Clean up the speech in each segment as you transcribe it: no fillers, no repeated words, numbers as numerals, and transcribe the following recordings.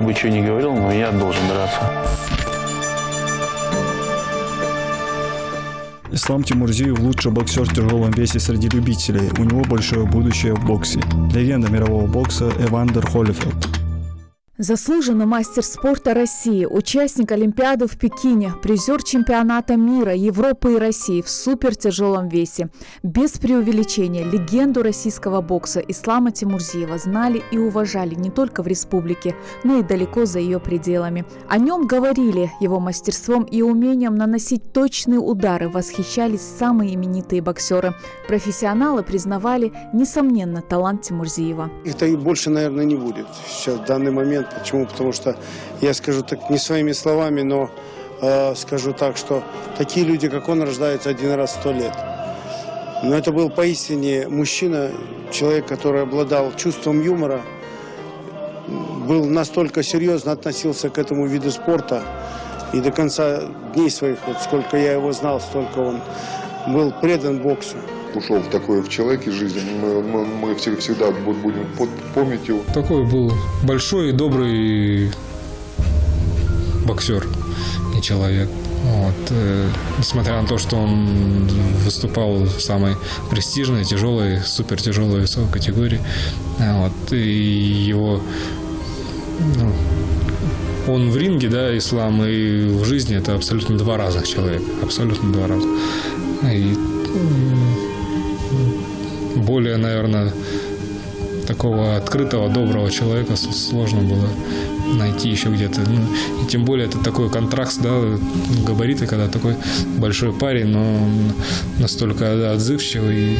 бы что ни говорил, но я должен драться. Ислам Тимурзиев – лучший боксер в тяжелом весе среди любителей. У него большое будущее в боксе. Легенда мирового бокса Эвандер Холлифелд. Заслуженный мастер спорта России, участник Олимпиады в Пекине, призер чемпионата мира, Европы и России в супертяжелом весе. Без преувеличения, легенду российского бокса Ислама Тимурзиева знали и уважали не только в республике, но и далеко за ее пределами. О нем говорили, его мастерством и умением наносить точные удары восхищались самые именитые боксеры. Профессионалы признавали, несомненно, талант Тимурзиева. Это и больше, наверное, не будет сейчас в данный момент. Почему? Потому что, я скажу так не своими словами, но скажу так, что такие люди, как он, рождаются один раз в 100 лет. Но это был поистине мужчина, человек, который обладал чувством юмора, был настолько серьезно относился к этому виду спорта. И до конца дней своих, вот сколько я его знал, столько он был предан боксу. Ушел в такое в человеке жизни, мы всегда будем помнить его. Такой был большой и добрый боксер и человек. Вот. Несмотря на то, что он выступал в самой престижной, тяжелой, супертяжелой весовой категории, вот. И его... он в ринге, да, Ислам, и в жизни это абсолютно два разных человека. Абсолютно два разных. И более, наверное, такого открытого, доброго человека сложно было найти еще где-то. И тем более это такой контраст, да, габариты, когда такой большой парень, но настолько отзывчивый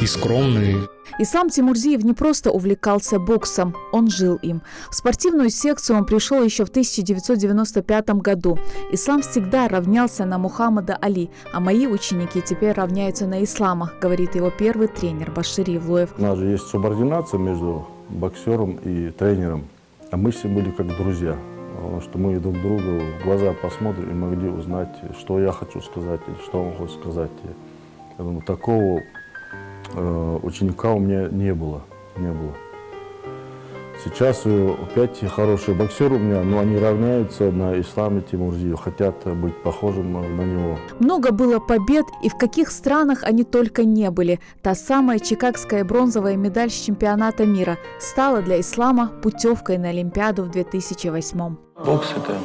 и скромный. Ислам Тимурзиев не просто увлекался боксом, он жил им. В спортивную секцию он пришел еще в 1995 году. Ислам всегда равнялся на Мухаммада Али, а мои ученики теперь равняются на Ислама, говорит его первый тренер Башир Евлоев. У нас же есть субординация между боксером и тренером, а мы все были как друзья. Потому что мы друг другу в глаза посмотрим и могли узнать, что я хочу сказать, или что он хочет сказать. Я думаю, такого ученика у меня не было. Сейчас 5 хорошие боксеры у меня, но они равняются на Ислама Тимурзиева, хотят быть похожим на него. Много было побед, и в каких странах они только не были. Та самая чикагская бронзовая медаль с чемпионата мира стала для Ислама путевкой на Олимпиаду в 2008. Бокс – это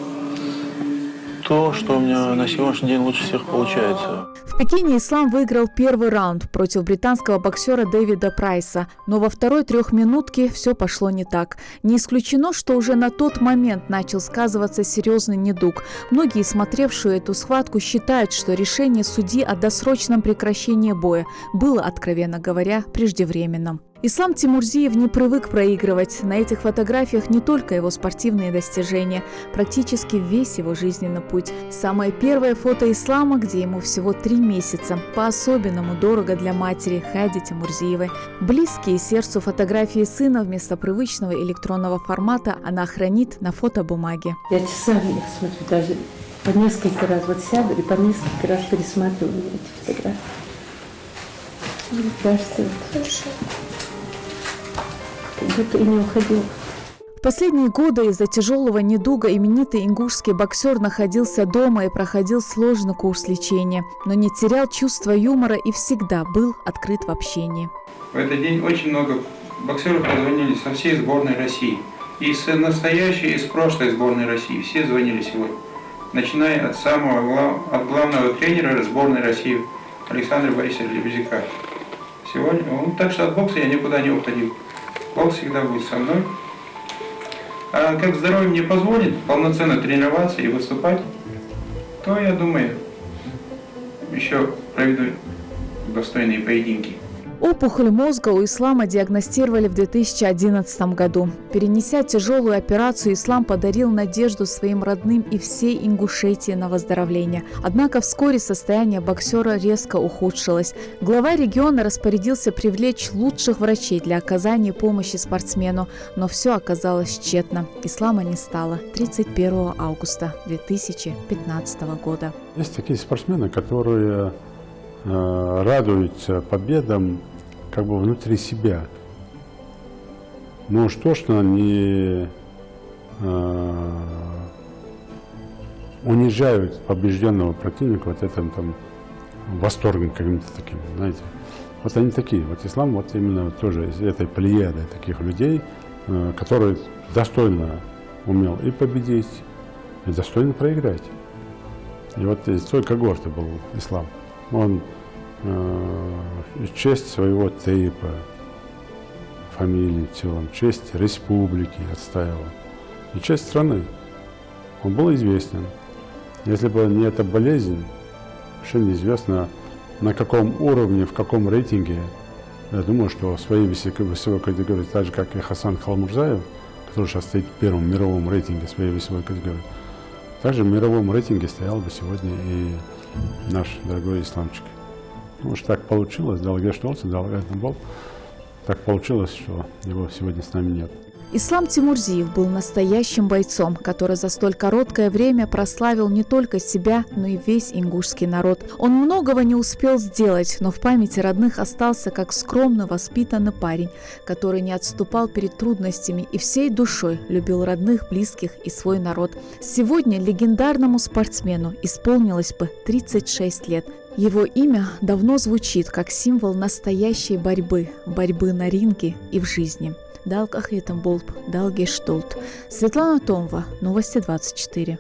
то, что у меня на сегодняшний день лучше всех получается. В Пекине Ислам выиграл первый раунд против британского боксера Дэвида Прайса, но во второй трехминутке все пошло не так. Не исключено, что уже на тот момент начал сказываться серьезный недуг. Многие, смотревшие эту схватку, считают, что решение судьи о досрочном прекращении боя было, откровенно говоря, преждевременным. Ислам Тимурзиев не привык проигрывать. На этих фотографиях не только его спортивные достижения, практически весь его жизненный путь. Самое первое фото Ислама, где ему всего 3 месяца, по-особенному дорого для матери Хади Тимурзиевой. Близкие сердцу фотографии сына вместо привычного электронного формата она хранит на фотобумаге. Я часами их смотрю, даже по несколько раз вот сяду и по несколько раз пересматриваю эти фотографии. Мне кажется, хорошо. Как будто и не уходил. В последние годы из-за тяжелого недуга именитый ингушский боксер находился дома и проходил сложный курс лечения, но не терял чувства юмора и всегда был открыт в общении. В этот день очень много боксеров позвонили со всей сборной России. И с настоящей, и с прошлой сборной России. Все звонили сегодня. Начиная от главного тренера сборной России Александра Борисовича Лебедяка. Сегодня, так что от бокса я никуда не уходил. Бокс всегда будет со мной. А как здоровье мне позволит полноценно тренироваться и выступать, то, я думаю, еще проведу достойные поединки. Опухоль мозга у Ислама диагностировали в 2011 году. Перенеся тяжелую операцию, Ислам подарил надежду своим родным и всей Ингушетии на выздоровление. Однако вскоре состояние боксера резко ухудшилось. Глава региона распорядился привлечь лучших врачей для оказания помощи спортсмену, но все оказалось тщетно. Ислама не стало 31 августа 2015 года. Есть такие спортсмены, которые радуются победам как бы внутри себя. Но уж точно не унижают побежденного противника вот этим там восторгом каким-то таким, знаете. Вот они такие. Вот ислам вот именно тоже из этой плеяды таких людей, которые достойно умел и победить, и достойно проиграть. И вот из той когорты был ислам. Он честь своего тейпа, фамилии в целом, честь республики отстаивал. И честь страны. Он был известен. Если бы не эта болезнь, совершенно неизвестно, на каком уровне, в каком рейтинге. Я думаю, что в своей весовой категории, так же, как и Хасан Халмурзаев, который сейчас стоит в первом мировом рейтинге своей весовой категории, также в мировом рейтинге стоял бы сегодня и наш дорогой исламчик. Потому что так получилось, так получилось, что его сегодня с нами нет. Ислам Тимурзиев был настоящим бойцом, который за столь короткое время прославил не только себя, но и весь ингушский народ. Он многого не успел сделать, но в памяти родных остался как скромно воспитанный парень, который не отступал перед трудностями и всей душой любил родных, близких и свой народ. Сегодня легендарному спортсмену исполнилось бы 36 лет. Его имя давно звучит как символ настоящей борьбы на ринге и в жизни. Далк Ахетам Болб, Далгештолт. Светлана Томова, Новости 24.